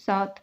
7।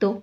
2।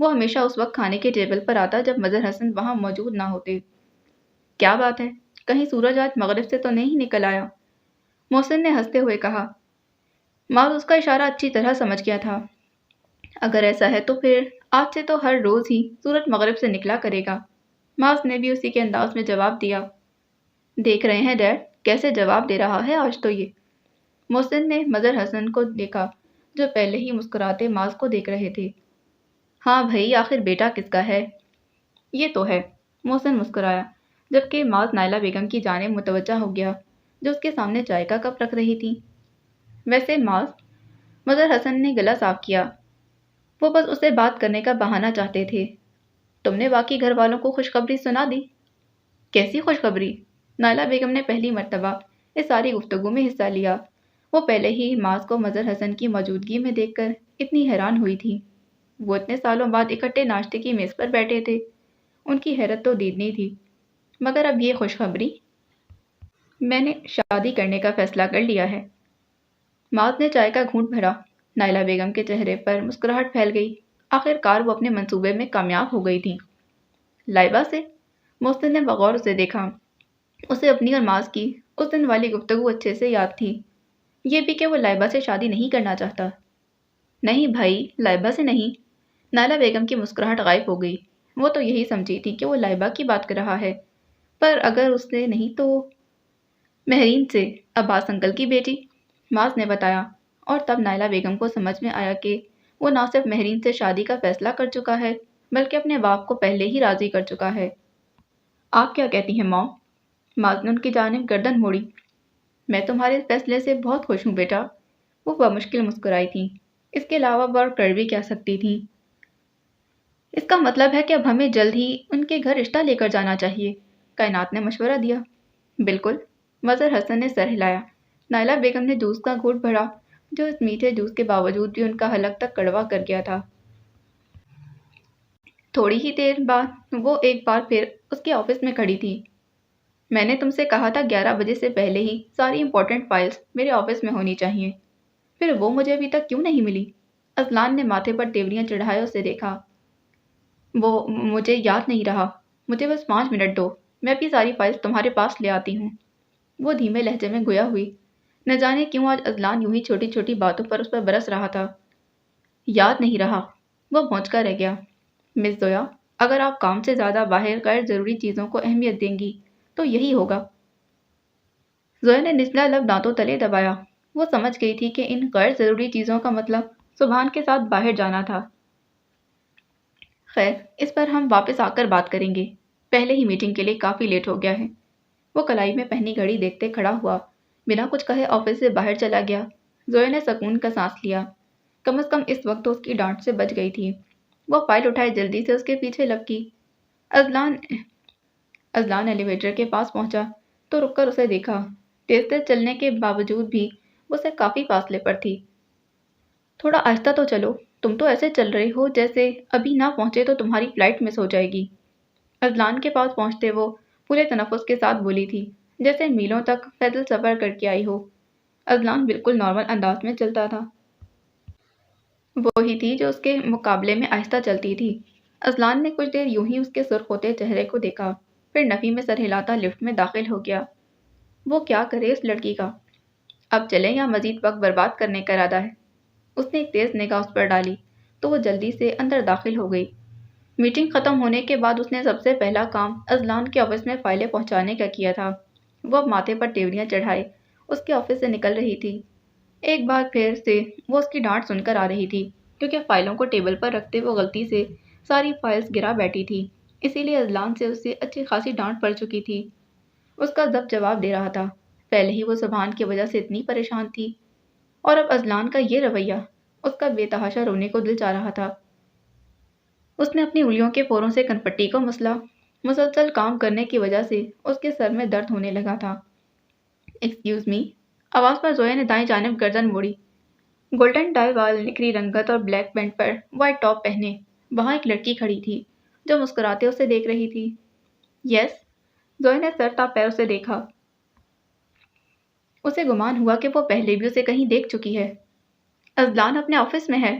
وہ ہمیشہ اس وقت کھانے کے ٹیبل پر آتا جب مظہر حسن وہاں موجود نہ ہوتے۔ کیا بات ہے، کہیں سورج آج مغرب سے تو نہیں نکل آیا؟ محسن نے ہنستے ہوئے کہا۔ معاذ اس کا اشارہ اچھی طرح سمجھ گیا تھا۔ اگر ایسا ہے تو پھر آج سے تو ہر روز ہی سورج مغرب سے نکلا کرے گا۔ معاذ نے بھی اسی کے انداز میں جواب دیا۔ دیکھ رہے ہیں ڈیڈ کیسے جواب دے رہا ہے آج تو یہ۔ محسن نے مظہر حسن کو دیکھا جو پہلے ہی مسکراتے معاذ کو دیکھ رہے تھے۔ ہاں بھائی، آخر بیٹا کس کا ہے؟ یہ تو ہے، محسن مسکرایا، جبکہ معاذ نائلہ بیگم کی جانب متوجہ ہو گیا جو اس کے سامنے چائے کا کپ رکھ رہی تھی۔ ویسے معاذ، مظہر حسن نے گلا صاف کیا، وہ بس اسے بات کرنے کا بہانہ چاہتے تھے۔ تم نے باقی گھر والوں کو خوشخبری سنا دی؟ کیسی خوشخبری؟ نائلہ بیگم نے پہلی مرتبہ اس ساری گفتگو میں حصہ لیا۔ وہ پہلے ہی معاذ کو مظہر حسن کی موجودگی میں دیکھ کر اتنی حیران ہوئی تھی۔ وہ اتنے سالوں بعد اکٹھے ناشتے کی میز پر بیٹھے تھے، ان کی حیرت تو دیدنی تھی۔ مگر اب یہ خوشخبری؟ میں نے شادی کرنے کا فیصلہ کر لیا ہے۔ معاذ نے چائے کا گھونٹ بھرا۔ نائلہ بیگم کے چہرے پر مسکراہٹ پھیل گئی۔ آخر کار وہ اپنے منصوبے میں کامیاب ہو گئی تھی۔ لائبہ سے؟ محسن نے بغور اسے دیکھا۔ اسے اپنی اور معاذ کی اس دن والی گفتگو اچھے سے یاد تھی، یہ بھی کہ وہ لائبہ سے شادی نہیں کرنا چاہتا۔ نہیں بھائی، لائبہ سے نہیں۔ نائلہ بیگم کی مسکراہٹ غائب ہو گئی۔ وہ تو یہی سمجھی تھی کہ وہ لائبہ کی بات کر رہا ہے، پر اگر اس سے نہیں تو مہرین سے، عباس انکل کی بیٹی، معاذ نے بتایا، اور تب نائلہ بیگم کو سمجھ میں آیا کہ وہ نہ صرف مہرین سے شادی کا فیصلہ کر چکا ہے بلکہ اپنے باپ کو پہلے ہی راضی کر چکا ہے۔ آپ کیا کہتی ہیں ماں؟ معاذ نے ان کی جانب گردن موڑی۔ میں تمہارے اس فیصلے سے بہت خوش ہوں بیٹا۔ وہ بمشکل مسکرائی تھی۔ اس کے علاوہ وہ اور کر بھی کیا سکتی تھی؟ اس کا مطلب ہے کہ اب ہمیں جلد ہی ان کے گھر رشتہ لے کر جانا چاہیے، کائنات نے مشورہ دیا۔ بالکل، مظہر حسن نے سر ہلایا۔ نائلہ بیگم نے جوس کا گھونٹ بھرا جو اس میٹھے جوس کے باوجود بھی ان کا حلق تک کڑوا کر گیا تھا۔ تھوڑی ہی دیر بعد وہ ایک بار پھر اس کے آفس میں کھڑی تھی۔ میں نے تم سے کہا تھا 11 بجے سے پہلے ہی ساری امپورٹنٹ فائلز میرے آفس میں ہونی چاہیے، پھر وہ مجھے ابھی تک کیوں نہیں ملی؟ اذلان نے ماتھے پر تیوریاں چڑھائے اسے دیکھا۔ وہ مجھے یاد نہیں رہا، مجھے بس 5 منٹ دو، میں اپنی ساری فائلز تمہارے پاس لے آتی ہوں۔ وہ دھیمے لہجے میں گویا ہوئی۔ نہ جانے کیوں آج اذلان یوں ہی چھوٹی چھوٹی باتوں پر اس پر برس رہا تھا۔ یاد نہیں رہا، وہ پہنچ کر رہ گیا۔ مس زویا، اگر آپ کام سے زیادہ باہر غیر ضروری چیزوں کو اہمیت دیں گی تو یہی ہوگا۔ زویا نے نچلا لب دانتوں تلے دبایا۔ وہ سمجھ گئی تھی کہ ان غیر ضروری چیزوں کا مطلب سبحان کے ساتھ باہر جانا تھا۔ خیر، اس پر ہم واپس آ کر بات کریں گے، پہلے ہی میٹنگ کے لیے کافی لیٹ ہو گیا ہے۔ وہ کلائی میں پہنی گھڑی دیکھتے کھڑا ہوا، بنا کچھ کہے آفس سے باہر چلا گیا۔ زویا نے سکون کا سانس لیا، کم از کم اس وقت تو اس کی ڈانٹ سے بچ گئی تھی۔ وہ فائل اٹھائے جلدی سے اس کے پیچھے لپکی۔ اذلان ایلیویٹر کے پاس پہنچا تو رک کر اسے دیکھا۔ تیز تیز چلنے کے باوجود بھی وہ اسے کافی فاصلے پر تھی۔ تھوڑا آہستہ تو چلو، تم تو ایسے چل رہے ہو جیسے ابھی نہ پہنچے تو تمہاری فلائٹ مس ہو جائے گی۔ اذلان کے پاس پہنچتے وہ پورے تنفس کے ساتھ بولی تھی، جیسے میلوں تک پیدل سفر کر کے آئی ہو۔ اذلان بالکل نارمل انداز میں چلتا تھا۔ وہی تھی جو اس کے مقابلے میں آہستہ چلتی تھی۔ اذلان نے کچھ دیر یوں ہی اس کے سرخ ہوتے چہرے کو دیکھا، پھر نفی میں سر ہلاتا لفٹ میں داخل ہو گیا۔ وہ کیا کرے اس لڑکی کا؟ اب چلیں یا مزید وقت برباد کرنے کا ارادہ ہے؟ اس نے ایک تیز نگاہ اس پر ڈالی تو وہ جلدی سے اندر داخل ہو گئی۔ میٹنگ ختم ہونے کے بعد اس نے سب سے پہلا کام اذلان کے آفس میں فائلیں پہنچانے کا کیا تھا۔ وہ اب ماتھے پر تیوریاں چڑھائے اس کے آفس سے نکل رہی تھی۔ ایک بار پھر سے وہ اس کی ڈانٹ سن کر آ رہی تھی، کیونکہ فائلوں کو ٹیبل پر رکھتے وہ غلطی سے ساری فائلز گرا بیٹھی تھی، اسی لیے اذلان سے اسے اچھی خاصی ڈانٹ پڑ چکی تھی۔ اس کا ضبط جواب دے رہا تھا، پہلے ہی وہ سبحان کی وجہ سے اتنی پریشان تھی، اور اب اذلان کا یہ رویہ، اس کا بے تحاشا رونے کو دل چاہ رہا تھا۔ اس نے اپنی انگلیوں کے پوروں سے کنپٹی کو مسلا۔ مسلسل کام کرنے کی وجہ سے اس کے سر میں درد ہونے لگا تھا۔ ایکسکیوز می، آواز پر زویا نے دائیں جانب گردن موڑی۔ گولڈن ڈائی وال نکری رنگت اور بلیک پینٹ پر وائٹ ٹاپ پہنے وہاں ایک لڑکی کھڑی تھی جو مسکراتے اسے دیکھ رہی تھی۔ یس، زویا نے سر تا پیر اسے دیکھا۔ اسے گمان ہوا کہ وہ پہلے بھی اسے کہیں دیکھ چکی ہے۔ اذلان اپنے آفس میں ہے۔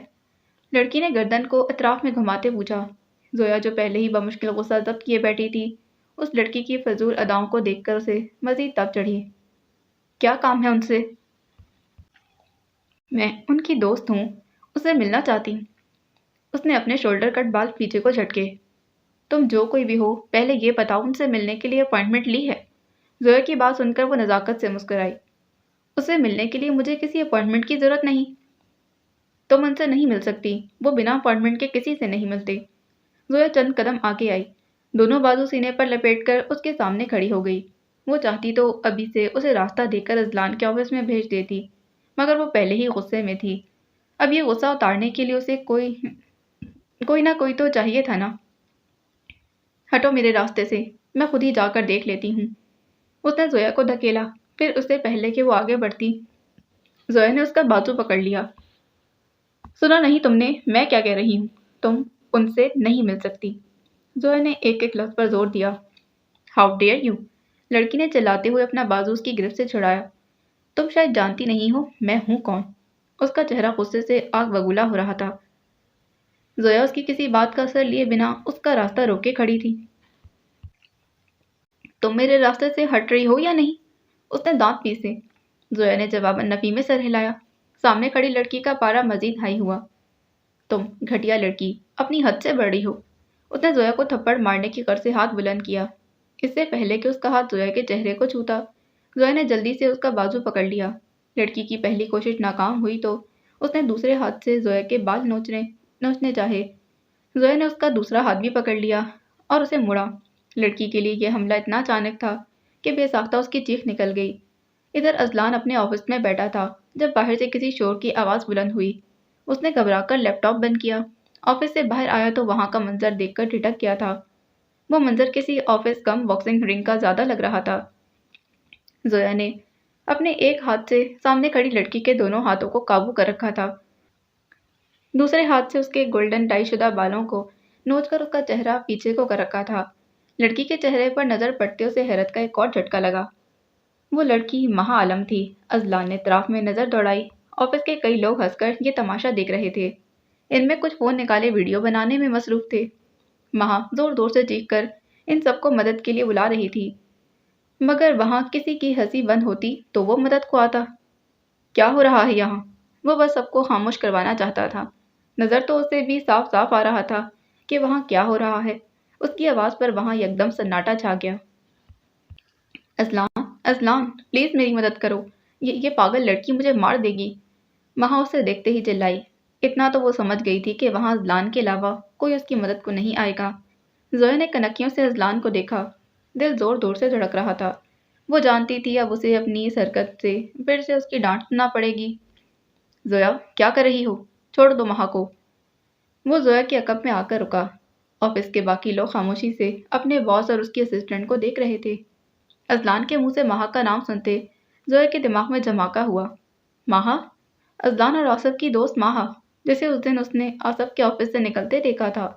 لڑکی نے گردن کو اطراف میں گھماتے پوچھا۔ زویا جو پہلے ہی بمشکل غصہ ضبط کیے بیٹھی تھی، اس لڑکی کی فضول اداؤں کو دیکھ کر اسے مزید تپ چڑھی۔ کیا کام ہے ان سے؟ میں ان کی دوست ہوں، اسے ملنا چاہتی ہوں۔ اس نے اپنے شولڈر کٹ بال پیچھے کو جھٹکے۔ تم جو کوئی بھی ہو، پہلے یہ بتاؤ ان سے ملنے کے لیے اپوائنٹمنٹ لی ہے؟ زویا کی بات سن کر وہ نزاکت سے مسکرائی۔ اسے ملنے کے لیے مجھے کسی اپوائنٹمنٹ کی ضرورت نہیں۔ تم ان سے نہیں مل سکتی، وہ بنا اپوائنٹمنٹ کے کسی سے نہیں ملتے۔ زویا چند قدم آگے آئی، دونوں بازو سینے پر لپیٹ کر اس کے سامنے کھڑی ہو گئی۔ وہ چاہتی تو ابھی سے اسے راستہ دے کر اذلان کے آفس میں بھیج دیتی، مگر وہ پہلے ہی غصے میں تھی۔ اب یہ غصہ اتارنے کے لیے اسے کوئی نہ کوئی تو چاہیے تھا نا۔ ہٹو میرے راستے سے، میں خود ہی جا کر دیکھ لیتی ہوں۔ اس نے زویا کو دھکیلا، پھر اس سے پہلے کہ وہ آگے بڑھتی، زویا نے اس کا بازو پکڑ لیا۔ سنا نہیں تم نے میں کیا کہہ رہی ہوں؟ تم ان سے نہیں مل سکتی۔ زویا نے ایک ایک لفظ پر زور دیا۔ How dare you! لڑکی نے چلاتے ہوئے اپنا بازو اس کی گرفت سے چھڑایا۔ تم شاید جانتی نہیں ہو میں ہوں کون؟ اس کا چہرہ غصے سے آگ بگولا ہو رہا تھا۔ زویا اس کی کسی بات کا اثر لیے بنا اس کا راستہ روکے کھڑی تھی۔ تم میرے راستے سے ہٹ رہی ہو یا نہیں؟ اس نے دانت پیسے۔ زویا نے جواباً نفی میں سر ہلایا۔ سامنے کھڑی لڑکی کا پارا مزید ہائی ہوا۔ تم گھٹیا لڑکی، اپنی حد سے بڑھ رہی ہو۔ اس نے زویا کو تھپڑ مارنے کی غرض سے ہاتھ بلند کیا۔ اس سے پہلے کہ اس کا ہاتھ زویا کے چہرے کو چھوتا، زویا نے جلدی سے اس کا بازو پکڑ لیا۔ لڑکی کی پہلی کوشش ناکام ہوئی تو اس نے دوسرے ہاتھ سے زویا کے بال نوچنے چاہے۔ زویا نے اس کا دوسرا ہاتھ بھی پکڑ لیا اور اسے مڑا۔ لڑکی کے لیے یہ حملہ اتنا اچانک تھا کہ بے ساختہ اس کی چیخ نکل گئی۔ ادھر اذلان اپنے آفس میں بیٹھا تھا جب باہر سے کسی شور کی آواز بلند ہوئی۔ اس نے گھبرا کر لیپ ٹاپ بند کیا۔ آفس سے باہر آیا تو وہاں کا منظر دیکھ کر ٹھٹک گیا تھا۔ وہ منظر کسی آفس کم باکسنگ رنگ کا زیادہ لگ رہا تھا۔ زویا نے اپنے ایک ہاتھ سے سامنے کھڑی لڑکی کے دونوں ہاتھوں کو قابو کر رکھا تھا، دوسرے ہاتھ سے اس کے گولڈن ڈائی شدہ بالوں کو نوچ کر اس کا چہرہ پیچھے کو کر رکھا تھا۔ لڑکی کے چہرے پر نظر پڑتے اسے حیرت کا ایک اور جھٹکا لگا۔ وہ لڑکی مہا عالم تھی۔ اذلان نے اطراف میں نظر دوڑائی۔ آفس کے کئی لوگ ہنس کر یہ تماشا دیکھ رہے تھے۔ ان میں کچھ فون نکالے ویڈیو بنانے میں مصروف تھے۔ مہا زور زور سے چیخ کر ان سب کو مدد کے لیے بلا رہی تھی، مگر وہاں کسی کی ہنسی بند ہوتی تو وہ مدد کو آتا۔ کیا ہو رہا ہے یہاں؟ وہ بس سب کو خاموش کروانا چاہتا تھا۔ نظر تو اسے بھی صاف صاف آ رہا تھا کہ وہاں کیا ہو رہا ہے۔ اس کی آواز پر وہاں یکدم سناٹا چھا گیا۔ اذلان پلیز میری مدد کرو، یہ پاگل لڑکی مجھے مار دے گی۔ مہا اسے دیکھتے ہی چلائی۔ اتنا تو وہ سمجھ گئی تھی کہ وہاں اذلان کے علاوہ کوئی اس کی مدد کو نہیں آئے گا۔ زویا نے کنکیوں سے اذلان کو دیکھا۔ دل زور زور سے دھڑک رہا تھا۔ وہ جانتی تھی اب اسے اپنی اس حرکت سے پھر سے اس کی ڈانٹ سننا پڑے گی۔ زویا کیا کر رہی ہو؟ چھوڑ دو مہا کو۔ وہ زویا کے عقب میں آ کر رکا۔ آفس کے باقی لوگ خاموشی سے اپنے باس اور اس کی اسسٹنٹ کو دیکھ رہے تھے۔ اذلان کے منہ سے مہا کا نام سنتے زویا کے دماغ میں دھماکہ ہوا۔ مہا؟ اذلان اور آصف کی دوست مہا، جسے اس دن اس نے آصف کے آفس سے نکلتے دیکھا تھا،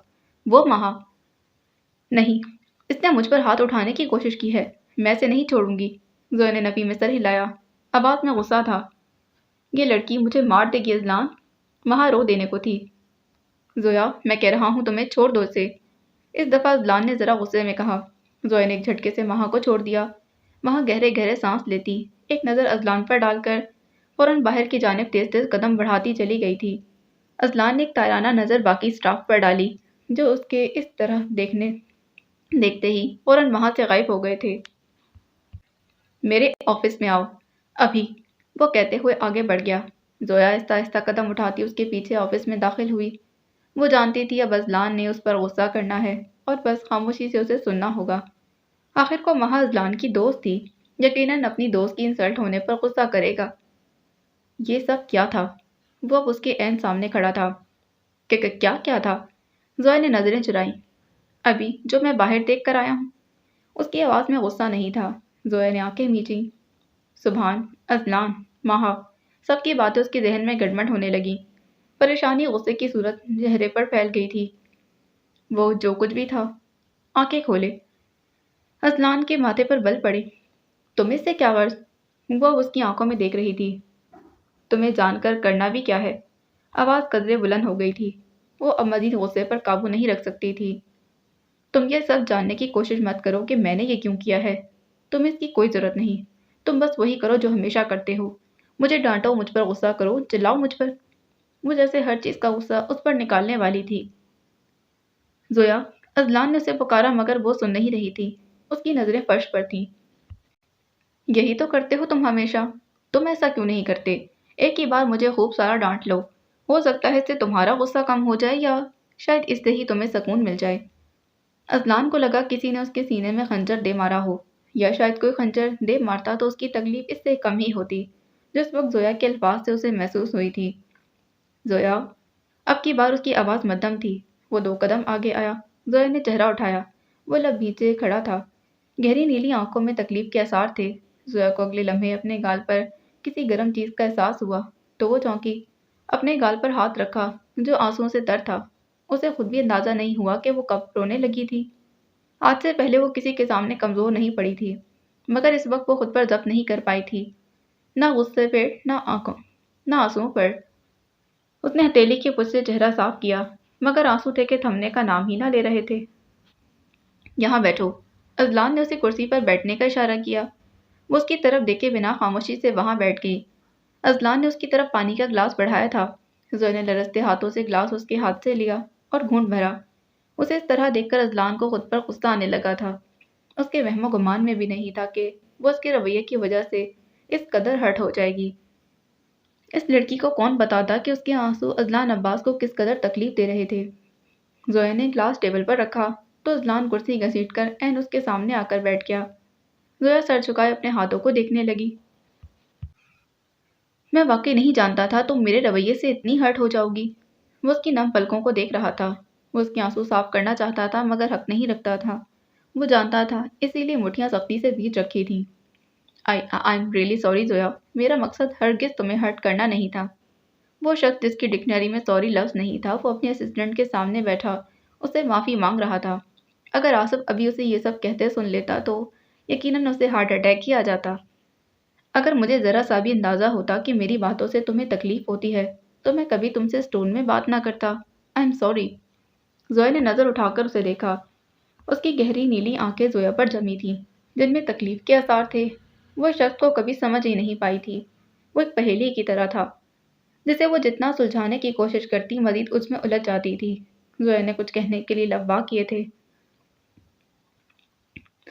وہ مہا؟ نہیں، اس نے مجھ پر ہاتھ اٹھانے کی کوشش کی ہے، میں اسے نہیں چھوڑوں گی۔ زویا نے نفی میں سر ہلایا۔ آواز میں غصہ تھا۔ یہ لڑکی مجھے مار دے گی اذلان۔ مہا رو دینے کو تھی۔ زویا میں کہہ رہا ہوں تمہیں، چھوڑ دو اسے۔ اس دفعہ اذلان نے ذرا غصے میں کہا۔ زویا نے ایک جھٹکے سے مہا کو چھوڑ دیا۔ مہا گہرے گہرے سانس لیتی، ایک نظر اذلان پر ڈال کر فوراً باہر کی جانب تیز تیز قدم بڑھاتی چلی گئی تھی۔ اذلان نے ایک تائرانہ نظر باقی اسٹاف پر ڈالی، جو اس کے اس طرح دیکھتے ہی فوراً وہاں سے غائب ہو گئے تھے۔ میرے آفس میں آؤ ابھی، وہ کہتے ہوئے آگے بڑھ گیا۔ زویا آہستہ آہستہ قدم اٹھاتی اس کے پیچھے آفس میں داخل ہوئی۔ وہ جانتی تھی اب اذلان نے اس پر غصہ کرنا ہے اور بس خاموشی سے اسے سننا ہوگا۔ آخر کو مہا اذلان کی دوست تھی، یقیناً اپنی دوست کی انسلٹ ہونے پر غصہ کرے گا۔ یہ سب کیا تھا؟ وہ اب اس کے عین سامنے کھڑا تھا۔ کیا تھا؟ زویا نے نظریں چرائیں۔ ابھی جو میں باہر دیکھ کر آیا ہوں۔ اس کی آواز میں غصہ نہیں تھا۔ زویا نے آنکھیں میچیں۔ سبحان، اذلان، مہا، سب کی باتیں اس کے ذہن میں گڑمڑ ہونے لگیں۔ پریشانی غصے کی صورت چہرے پر پھیل گئی تھی۔ وہ جو کچھ بھی تھا، آنکھیں کھولے۔ اذلان کے ماتھے پر بل پڑے۔ تم اس سے کیا غرض؟ وہ اس کی آنکھوں میں دیکھ رہی تھی۔ تمہیں جان کر کرنا بھی کیا ہے؟ آواز قدرے بلند ہو گئی تھی۔ وہ اب مزید غصے پر قابو نہیں رکھ سکتی تھی۔ تم یہ سب جاننے کی کوشش مت کرو کہ میں نے یہ کیوں کیا ہے۔ تمہیں اس کی کوئی ضرورت نہیں۔ تم بس وہی کرو جو ہمیشہ کرتے ہو۔ مجھے ڈانٹو، مجھ پر غصہ کرو، چلاؤ مجھ پر۔ وہ جیسے ہر چیز کا غصہ اس پر نکالنے والی تھی۔ زویا، اذلان نے اسے پکارا مگر وہ سن نہیں رہی تھی۔ اس کی نظریں فرش پر تھیں۔ یہی تو کرتے ہو تم ہمیشہ۔ تم ایسا کیوں نہیں کرتے؟ ایک ہی بار مجھے خوب سارا ڈانٹ لو۔ ہو سکتا ہے اس سے تمہارا غصہ کم ہو جائے، یا شاید اس سے ہی تمہیں سکون مل جائے۔ اذلان کو لگا کسی نے اس کے سینے میں خنجر دے مارا ہو، یا شاید کوئی خنجر دے مارتا تو اس کی تکلیف اس سے کم ہی ہوتی، جس وقت زویا کے الفاظ سے اسے محسوس ہوئی تھی۔ زویا، اب کی بار اس کی آواز مدھم تھی۔ وہ 2 قدم آگے آیا۔ زویا نے چہرہ اٹھایا۔ وہ لب نیچے کھڑا تھا۔ گہری نیلی آنکھوں میں تکلیف کے آثار تھے۔ زویا کو اگلے لمحے اپنے گال پر کسی گرم چیز کا احساس ہوا تو وہ چونکی۔ اپنے گال پر ہاتھ رکھا جو آنسوؤں سے تر تھا۔ اسے خود بھی اندازہ نہیں ہوا کہ وہ کب رونے لگی تھی۔ آج سے پہلے وہ کسی کے سامنے کمزور نہیں پڑی تھی، مگر اس وقت وہ خود پر ضبط نہیں کر پائی تھی، نہ غصے پہ، نہ آنسوؤں پر۔ اس نے ہتھیلی کے پش سے چہرہ صاف کیا، مگر آنسو تھے کہ تھمنے کا نام ہی نہ لے رہے تھے۔ یہاں بیٹھو۔ اذلان نے اسے کرسی پر بیٹھنے کا اشارہ کیا۔ وہ اس کی طرف دیکھے بنا خاموشی سے وہاں بیٹھ گئی۔ اذلان نے اس کی طرف پانی کا گلاس بڑھایا تھا۔ زویا نے لرزتے ہاتھوں سے گلاس اس کے ہاتھ سے لیا اور گھونٹ بھرا۔ اسے اس طرح دیکھ کر اذلان کو خود پر غصہ آنے لگا تھا۔ اس کے وہم و گمان میں بھی نہیں تھا کہ وہ اس کے رویے کی وجہ سے اس قدر ہرٹ ہو جائے گی۔ اس لڑکی کو کون بتاتا کہ اس کے آنسو اذلان عباس کو کس قدر تکلیف دے رہے تھے۔ زویا نے گلاس ٹیبل پر رکھا تو اذلان کرسی گھسیٹ کر عین اس کے سامنے آ کر بیٹھ گیا۔ زویا سر جھکائے اپنے ہاتھوں کو دیکھنے لگی۔ میں واقعی نہیں جانتا تھا تم میرے رویے سے اتنی ہرٹ ہو جاؤ گی۔ وہ اس کی نم پلکوں کو دیکھ رہا تھا۔ وہ اس کے آنسو صاف کرنا چاہتا تھا مگر حق نہیں رکھتا تھا۔ وہ جانتا تھا، اسی لیے مٹھیاں سختی سے بیچ رکھی تھیں۔ I am really sorry Zoya, میرا مقصد ہرگز تمہیں ہرٹ کرنا نہیں تھا۔ وہ شخص جس کی ڈکشنری میں سوری لفظ نہیں تھا، وہ اپنے اسسٹنٹ کے سامنے بیٹھا اسے معافی مانگ رہا تھا۔ اگر آصف ابھی اسے یہ سب کہتے سن لیتا تو یقیناً اسے ہارٹ اٹیک ہی آ جاتا۔ اگر مجھے ذرا سا بھی اندازہ ہوتا کہ میری باتوں سے تمہیں تکلیف ہوتی ہے تو میں کبھی تم سے اس ٹون میں بات نہ کرتا۔ I am sorry. زویا نے نظر اٹھا کر اسے دیکھا۔ اس کی گہری نیلی آنکھیں زویا پر جمی تھیں، جن میں تکلیف کے آثار تھے۔ وہ شخص کو کبھی سمجھ ہی نہیں پائی تھی۔ وہ ایک پہیلی کی طرح تھا جسے وہ جتنا سلجھانے کی کوشش کرتی مزید اس میں الجھ جاتی تھی۔ زویا نے کچھ کہنے کے لیے لب وا کیے تھے،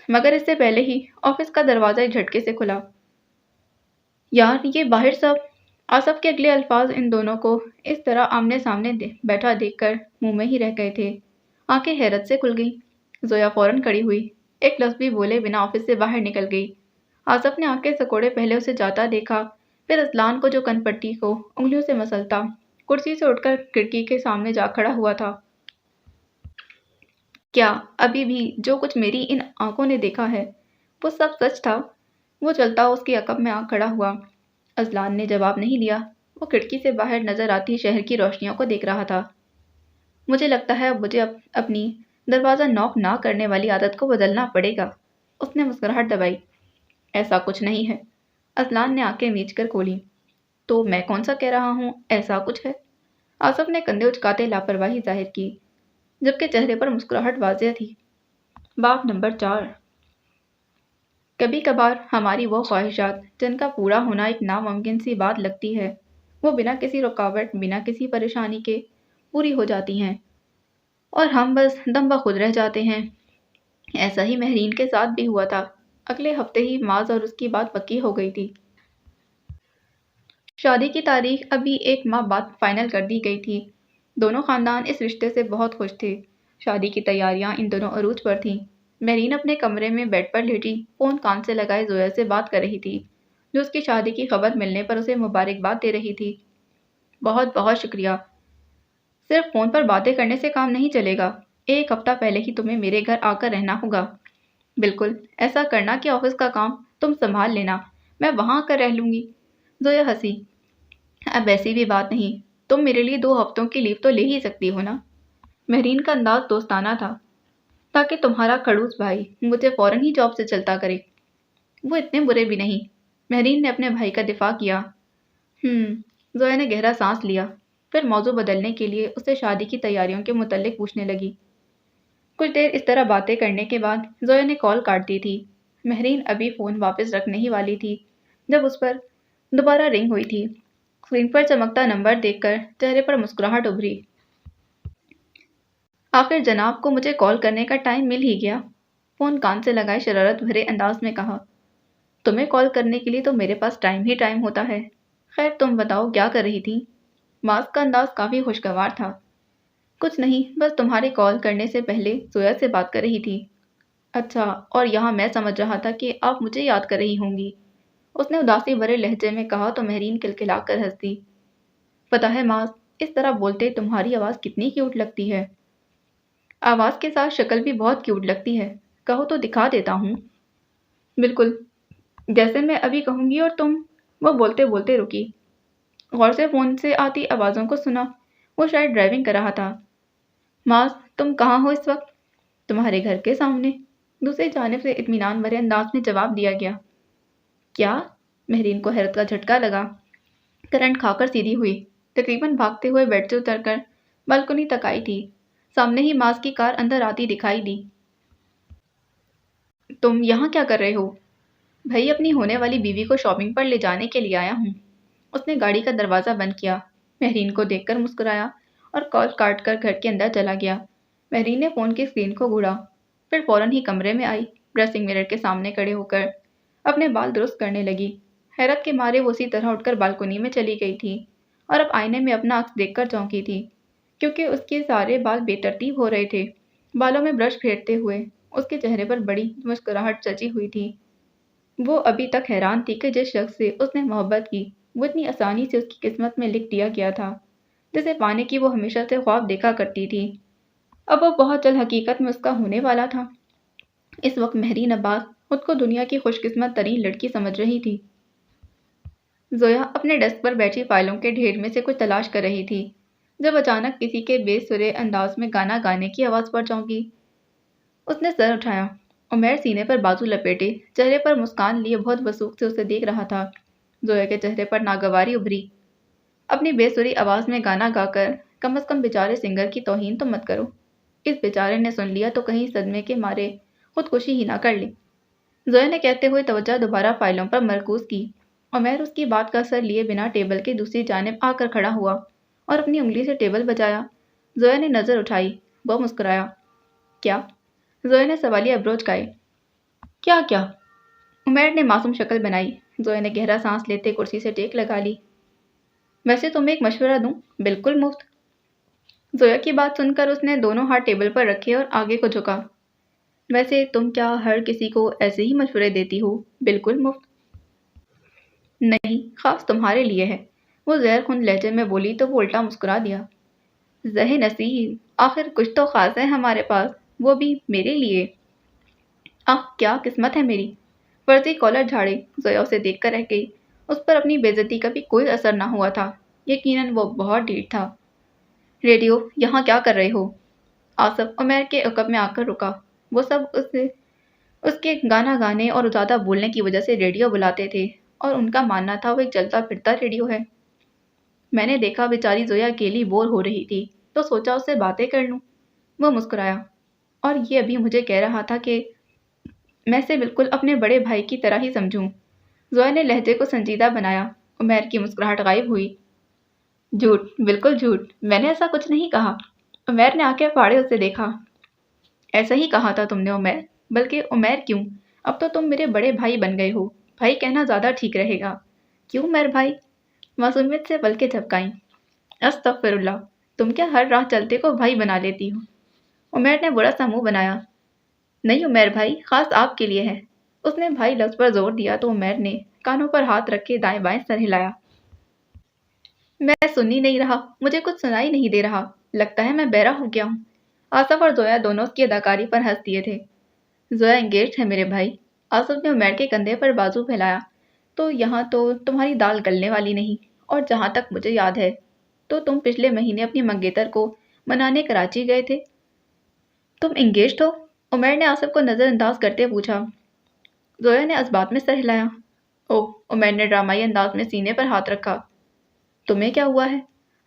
مگر اس سے پہلے ہی آفس کا دروازہ ایک جھٹکے سے کھلا۔ یار یہ باہر سب! آصف کے اگلے الفاظ ان دونوں کو اس طرح آمنے سامنے بیٹھا دیکھ کر منہ میں ہی رہ گئے تھے۔ آنکھیں حیرت سے کھل گئیں۔ زویا فوراً کھڑی ہوئی، ایک لفظ بھی بولے بنا آفس سے باہر نکل گئی۔ آصف نے آنکھیں سکوڑے پہلے اسے جاتا دیکھا، پھر اذلان کو جو کن پٹی کو انگلیوں سے مسلتا کرسی سے اٹھ کر کھڑکی کے سامنے جا کھڑا ہوا تھا۔ کیا ابھی بھی جو کچھ میری ان آنکھوں نے دیکھا ہے وہ سب سچ تھا؟ وہ چلتا اس کے عقب میں آ کھڑا ہوا۔ اذلان نے جواب نہیں دیا۔ وہ کھڑکی سے باہر نظر آتی شہر کی روشنیوں کو دیکھ رہا تھا۔ مجھے لگتا ہے اب مجھے اپنی دروازہ نوک نہ کرنے والی عادت کو بدلنا پڑے گا۔ اس نے مسکراہٹ دبائی۔ ایسا کچھ نہیں ہے۔ اذلان نے آنکھیں میچ کر کھولی۔ تو میں کون سا کہہ رہا ہوں ایسا کچھ ہے؟ آصف نے کندھے اچکاتے لاپرواہی ظاہر کی، جبکہ چہرے پر مسکراہٹ واضح تھی۔ باب نمبر 4۔ کبھی کبھار ہماری وہ خواہشات جن کا پورا ہونا ایک ناممکن سی بات لگتی ہے، وہ بنا کسی رکاوٹ، بنا کسی پریشانی کے پوری ہو جاتی ہیں، اور ہم بس دم بخود رہ جاتے ہیں۔ ایسا ہی مہرین کے ساتھ بھی ہوا تھا۔ اگلے ہفتے ہی معاذ اور اس کی بات پکی ہو گئی تھی۔ شادی کی تاریخ ابھی 1 ماہ بعد فائنل کر دی گئی تھی۔ دونوں خاندان اس رشتے سے بہت خوش تھے۔ شادی کی تیاریاں ان دونوں عروج پر تھیں۔ مہرین اپنے کمرے میں بیڈ پر لیٹی فون کان سے لگائے زویا سے بات کر رہی تھی، جو اس کی شادی کی خبر ملنے پر اسے مبارکباد دے رہی تھی۔ بہت بہت شکریہ۔ صرف فون پر باتیں کرنے سے کام نہیں چلے گا۔ 1 ہفتہ پہلے ہی تمہیں میرے گھر آ کر رہنا ہوگا۔ بالکل ایسا کرنا کہ آفس کا کام تم سنبھال لینا، میں وہاں آ کر رہ لوں گی۔ زویا ہنسی۔ اب ایسی بھی بات نہیں، تم میرے لیے 2 ہفتوں کی لیو تو لے ہی سکتی ہو نا۔ مہرین کا انداز دوستانہ تھا، تاکہ تمہارا کھڑوس بھائی مجھے فوراً ہی جاب سے چلتا کرے۔ وہ اتنے برے بھی نہیں۔ مہرین نے اپنے بھائی کا دفاع کیا۔ زویا نے گہرا سانس لیا۔ پھر موضوع بدلنے کے لیے اسے شادی کی تیاریوں کے متعلق پوچھنے لگی۔ کچھ دیر اس طرح باتیں کرنے کے بعد زویا نے کال کاٹ دی تھی۔ مہرین ابھی فون واپس رکھنے ہی والی تھی جب اس پر دوبارہ رنگ ہوئی تھی۔ اسکرین پر چمکتا نمبر دیکھ کر چہرے پر مسکراہٹ ابھری۔ آخر جناب کو مجھے کال کرنے کا ٹائم مل ہی گیا، فون کان سے لگائے شرارت بھرے انداز میں کہا۔ تمہیں کال کرنے کے لیے تو میرے پاس ٹائم ہی ٹائم ہوتا ہے۔ خیر تم بتاؤ کیا کر رہی تھی؟ ماس کا انداز کافی خوشگوار تھا۔ کچھ نہیں، بس تمہاری کال کرنے سے پہلے زویا سے بات کر رہی تھی۔ اچھا، اور یہاں میں سمجھ رہا تھا کہ آپ مجھے یاد کر رہی ہوں گی، اس نے اداسی بھرے لہجے میں کہا تو مہرین کلکلا کر ہنس دی۔ پتہ ہے ماس، اس طرح بولتے تمہاری آواز کتنی کیوٹ لگتی ہے۔ آواز کے ساتھ شکل بھی بہت کیوٹ لگتی ہے، کہو تو دکھا دیتا ہوں۔ بالکل جیسے میں ابھی کہوں گی اور تم۔ وہ بولتے بولتے رکی، غور سے فون سے آتی آوازوں کو سنا۔ وہ شاید ڈرائیونگ کر رہا تھا۔ ماس تم کہاں ہو اس وقت؟ تمہارے گھر کے سامنے، دوسری جانب سے اطمینان بھرے انداز میں جواب دیا گیا۔ کیا؟ مہرین کو حیرت کا جھٹکا لگا۔ کرنٹ کھا کر سیدھی ہوئی، تقریباً بھاگتے ہوئے بیڈ سے اتر کر بالکنی تک آئی تھی۔ سامنے ہی ماس کی کار اندر آتی دکھائی دی۔ تم یہاں کیا کر رہے ہو؟ بھائی اپنی ہونے والی بیوی کو شاپنگ پر لے جانے کے لیے آیا ہوں۔ اس نے گاڑی کا دروازہ بند کیا، مہرین کو دیکھ کر مسکرایا اور کال کاٹ کر گھر کے اندر چلا گیا۔ مہرین نے فون کی اسکرین کو گھوڑا، پھر فوراً ہی کمرے میں آئی، ڈریسنگ میرر کے سامنے کھڑے ہو کر اپنے بال درست کرنے لگی۔ حیرت کے مارے وہ اسی طرح اٹھ کر بالکنی میں چلی گئی تھی اور اب آئینے میں اپنا عکس دیکھ کر چونکی تھی، کیونکہ اس کے سارے بال بے ترتیب ہو رہے تھے۔ بالوں میں برش پھیرتے ہوئے اس کے چہرے پر بڑی مسکراہٹ سجی ہوئی تھی۔ وہ ابھی تک حیران تھی کہ جس شخص سے اس نے محبت کی وہ اتنی آسانی سے اس کی قسمت میں لکھ دیا گیا تھا، جسے پانے کی وہ ہمیشہ سے خواب دیکھا کرتی تھی۔ اب وہ بہت جلد حقیقت میں اس کا ہونے والا تھا۔ اس وقت مہرین عباس خود کو دنیا کی خوش قسمت ترین لڑکی سمجھ رہی تھی۔ زویا اپنے ڈیسک پر بیٹھی فائلوں کے ڈھیر میں سے کچھ تلاش کر رہی تھی جب اچانک کسی کے بے سرے انداز میں گانا گانے کی آواز پر چونکی۔ اس نے سر اٹھایا۔ عمیر سینے پر بازو لپیٹے چہرے پر مسکان لیے بہت وثوق سے اسے دیکھ رہا تھا۔ زویا کے چہرے پر ناگواری ابھری۔ اپنی بے سری آواز میں گانا گا کر کم از کم بیچارے سنگر کی توہین تو مت کرو۔ اس بیچارے نے سن لیا تو کہیں صدمے کے مارے خودکشی ہی نہ کر لی۔ زویا نے کہتے ہوئے توجہ دوبارہ فائلوں پر مرکوز کی۔ عمیر اس کی بات کا اثر لیے بنا ٹیبل کے دوسری جانب آ کر کھڑا ہوا اور اپنی انگلی سے ٹیبل بجایا۔ زویا نے نظر اٹھائی، وہ مسکرایا۔ کیا؟ زویا نے سوالیہ ابروچ گائے۔ کیا کیا؟ عمیر نے معصوم شکل بنائی۔ زویا نے گہرا سانس لیتے کرسی سے ٹیک لگا لی۔ ویسے تمہیں ایک مشورہ دوں، بالکل مفت۔ زویا کی بات سن کر اس نے دونوں ہاتھ ٹیبل پر رکھے اور آگے کو جھکا۔ ویسے تم کیا ہر کسی کو ایسے ہی مشورے دیتی ہو، بالکل مفت؟ نہیں، خاص تمہارے لیے ہے، وہ زہر خون لہجے میں بولی تو وہ الٹا مسکرا دیا۔ زہ نصیب، آخر کچھ تو خاص ہے ہمارے پاس، وہ بھی میرے لیے۔ آہ کیا قسمت ہے میری۔ فرضی کالر جھاڑے زویا اسے دیکھ کر رہ گئی۔ اس پر اپنی بے عزتی کا بھی کوئی اثر نہ ہوا تھا، یقیناً وہ بہت ڈھیٹ تھا۔ ریڈیو یہاں کیا کر رہے ہو؟ آصف عمیر کے عقب میں آ کر رکا۔ وہ سب اس کے گانا گانے اور زیادہ بولنے کی وجہ سے ریڈیو بلاتے تھے اور ان کا ماننا تھا وہ ایک چلتا پھرتا ریڈیو ہے۔ میں نے دیکھا بیچاری زویا اکیلی بور ہو رہی تھی تو سوچا اس سے باتیں کر لوں۔ وہ مسکرایا، اور یہ ابھی مجھے کہہ رہا تھا کہ میں اسے بالکل اپنے بڑے بھائی کی طرح ہی سمجھوں۔ زویا نے لہجے کو سنجیدہ بنایا۔ عمیر کی مسکراہٹ غائب ہوئی۔ جھوٹ، بالکل جھوٹ، میں نے ایسا کچھ نہیں کہا۔ عمیر نے آنکھیں پھاڑے اسے دیکھا۔ ایسا ہی کہا تھا تم نے عمیر، بلکہ عمیر کیوں، اب تو تم میرے بڑے بھائی بن گئے ہو، بھائی کہنا زیادہ ٹھیک رہے گا۔ کیوں عمیر بھائی؟ معصومیت سے پلکیں جھپکائیں۔ استغفر اللہ، تم کیا ہر راہ چلتے کو بھائی بنا لیتی ہو؟ عمیر نے برا سا منہ بنایا۔ نہیں عمیر بھائی، خاص آپ کے لیے ہے۔ اس نے بھائی لفظ پر زور دیا تو عمیر نے کانوں پر ہاتھ رکھ کے دائیں بائیں سر ہلایا۔ میں سن ہی نہیں رہا، مجھے کچھ سنائی نہیں دے رہا، لگتا ہے میں بہرا ہو گیا ہوں۔ آصف اور زویا دونوں اس کی اداکاری پر ہنس دیے تھے۔ زویا انگیجڈ ہے میرے بھائی۔ آصف نے عمیر کے کندھے پر بازو پھیلایا۔ تو یہاں تو تمہاری دال گلنے والی نہیں، اور جہاں تک مجھے یاد ہے تو تم پچھلے مہینے اپنی منگیتر کو منانے کراچی گئے تھے۔ تم انگیجڈ ہو؟ عمیر نے آصف کو نظر انداز کرتے پوچھا۔ زویا نے اسبات میں سر ہلایا۔ اوہ، عمیر نے ڈرامائی انداز میں سینے پر ہاتھ رکھا۔ تمہیں کیا ہوا ہے؟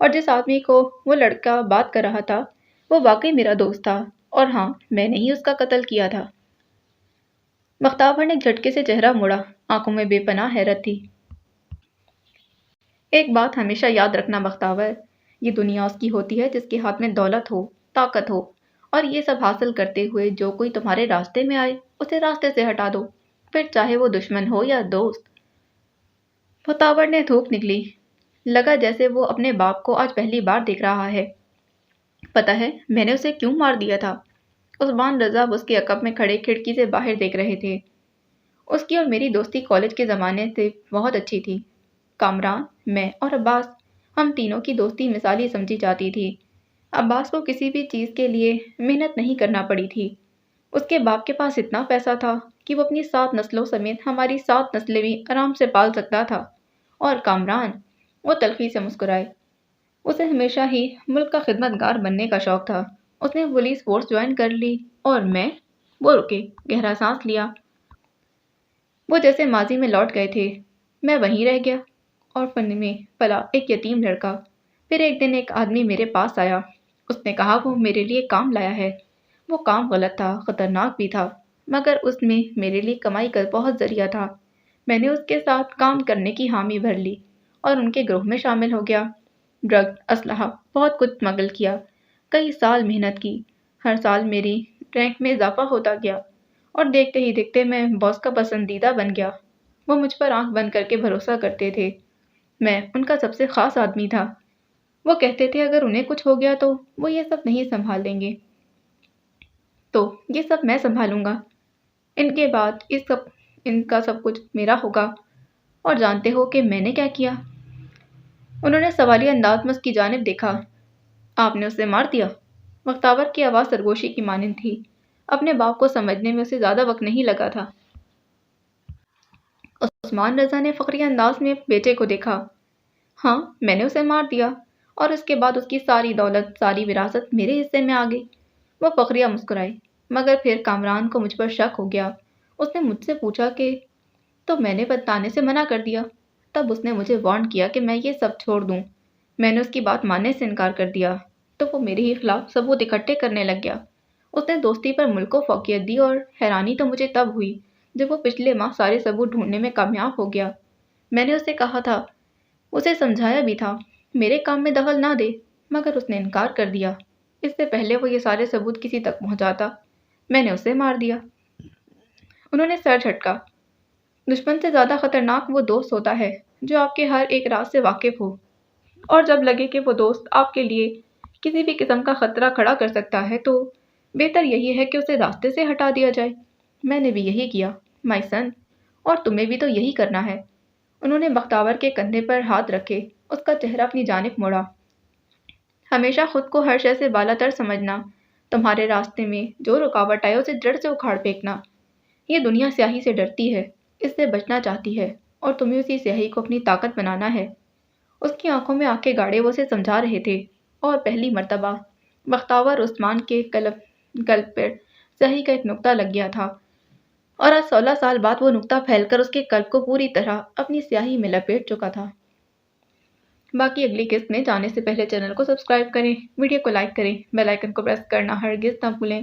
اور جس آدمی کو وہ لڑکا بات کر رہا تھا وہ واقعی میرا دوست تھا، اور ہاں، میں نے ہی اس کا قتل کیا تھا۔ بختیور نے ایک جھٹکے سے چہرہ موڑا، آنکھوں میں بے پناہ حیرت تھی۔ ایک بات ہمیشہ یاد رکھنا بختیور، یہ دنیا اس کی ہوتی ہے جس کے ہاتھ میں دولت ہو، طاقت ہو، اور یہ سب حاصل کرتے ہوئے جو کوئی تمہارے راستے میں آئے اسے راستے سے ہٹا دو، پھر چاہے وہ دشمن ہو یا دوست۔ بختیور نے تھوک نکلی، لگا جیسے وہ اپنے باپ کو آج پہلی بار دیکھ رہا ہے۔ پتہ ہے میں نے اسے کیوں مار دیا تھا؟ عثمان رضا اس کے عقب میں کھڑے کھڑکی سے باہر دیکھ رہے تھے۔ اس کی اور میری دوستی کالج کے زمانے سے بہت اچھی تھی۔ کامران، میں اور عباس، ہم تینوں کی دوستی مثالی سمجھی جاتی تھی۔ عباس کو کسی بھی چیز کے لیے محنت نہیں کرنا پڑی تھی۔ اس کے باپ کے پاس اتنا پیسہ تھا کہ وہ اپنی 7 نسلوں سمیت ہماری 7 نسلیں بھی آرام سے پال سکتا تھا۔ اور کامران، وہ تلخی سے مسکرائے، اسے ہمیشہ ہی ملک کا خدمت گار بننے کا شوق تھا۔ اس نے پولیس فورس جوائن کر لی، اور میں؟ وہ رکے، گہرا سانس لیا۔ وہ جیسے ماضی میں لوٹ گئے تھے۔ میں وہیں رہ گیا، اور فن میں پلا ایک یتیم لڑکا۔ پھر ایک دن ایک آدمی میرے پاس آیا۔ اس نے کہا وہ میرے لیے کام لایا ہے۔ وہ کام غلط تھا، خطرناک بھی تھا، مگر اس میں میرے لیے کمائی کا بہت ذریعہ تھا۔ میں نے اس کے ساتھ کام کرنے کی حامی بھر لی اور ان کے گروہ میں شامل ہو گیا۔ ڈرگز، اسلحہ، بہت کچھ اسمگل کیا، کئی سال محنت کی۔ ہر سال میری رینک میں اضافہ ہوتا گیا، اور دیکھتے ہی دیکھتے میں باس کا پسندیدہ بن گیا۔ وہ مجھ پر آنکھ بند کر کے بھروسہ کرتے تھے۔ میں ان کا سب سے خاص آدمی تھا۔ وہ کہتے تھے اگر انہیں کچھ ہو گیا تو وہ یہ سب نہیں سنبھال لیں گے، تو یہ سب میں سنبھالوں گا۔ ان کے بعد ان کا سب کچھ میرا ہوگا۔ اور جانتے ہو کہ میں نے کیا کیا؟ انہوں نے سوالیہ انداز میں اس کی جانب دیکھا۔ آپ نے اسے مار دیا؟ بختیور کی آواز سرگوشی کی مانند تھی۔ اپنے باپ کو سمجھنے میں اسے زیادہ وقت نہیں لگا تھا۔ عثمان رضا نے فخریہ انداز میں بیٹے کو دیکھا۔ ہاں، میں نے اسے مار دیا، اور اس کے بعد اس کی ساری دولت، ساری وراثت میرے حصے میں آ گئی۔ وہ فخریہ مسکرائی، مگر پھر کامران کو مجھ پر شک ہو گیا۔ اس نے مجھ سے پوچھا کہ تو میں نے بتانے سے منع کر دیا۔ تب اس نے مجھے وارن کیا کہ میں یہ سب چھوڑ دوں۔ میں نے اس کی بات ماننے سے انکار کر دیا، تو وہ میرے ہی خلاف ثبوت اکٹھے کرنے لگ گیا۔ اس نے دوستی پر ملک کو فوقیت دی، اور حیرانی تو مجھے تب ہوئی جب وہ پچھلے ماہ سارے ثبوت ڈھونڈنے میں کامیاب ہو گیا۔ میں نے اسے کہا تھا، اسے سمجھایا بھی تھا، میرے کام میں دخل نہ دے، مگر اس نے انکار کر دیا۔ اس سے پہلے وہ یہ سارے ثبوت کسی تک پہنچاتا، میں نے اسے مار دیا۔ انہوں نے سر جھٹکا۔ دشمن سے زیادہ خطرناک وہ دوست ہوتا ہے جو آپ کے ہر ایک راز سے واقف ہو، اور جب لگے کہ وہ دوست آپ کے لیے کسی بھی قسم کا خطرہ کھڑا کر سکتا ہے تو بہتر یہی ہے کہ اسے راستے سے ہٹا دیا جائے۔ میں نے بھی یہی کیا، مائی سن، اور تمہیں بھی تو یہی کرنا ہے۔ انہوں نے بختیور کے کندھے پر ہاتھ رکھے، اس کا چہرہ اپنی جانب موڑا۔ ہمیشہ خود کو ہر شے سے بالا تر سمجھنا، تمہارے راستے میں جو رکاوٹ آئے اسے جڑ سے اکھاڑ پھینکنا۔ یہ دنیا سیاہی سے ڈرتی ہے، اس سے بچنا چاہتی ہے، اور تمہیں اسی سیاہی کو اپنی طاقت بنانا ہے۔ اس کی آنکھوں میں آنکھیں گاڑے وہ اسے سمجھا رہے تھے، اور پہلی مرتبہ بختیور عثمان کے قلب پر سیاہی کا ایک نقطہ لگ گیا تھا، اور آج 16 سال بعد وہ نقطہ پھیل کر اس کے قلب کو پوری طرح اپنی سیاہی میں لپیٹ چکا تھا۔ باقی اگلی قسط میں جانے سے پہلے چینل کو سبسکرائب کریں، ویڈیو کو لائک کریں، بیل آئیکن کو پریس کرنا ہرگز نہ بھولیں۔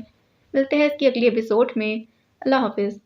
ملتے ہیں اس کی اگلی ایپیسوڈ میں۔ اللہ حافظ۔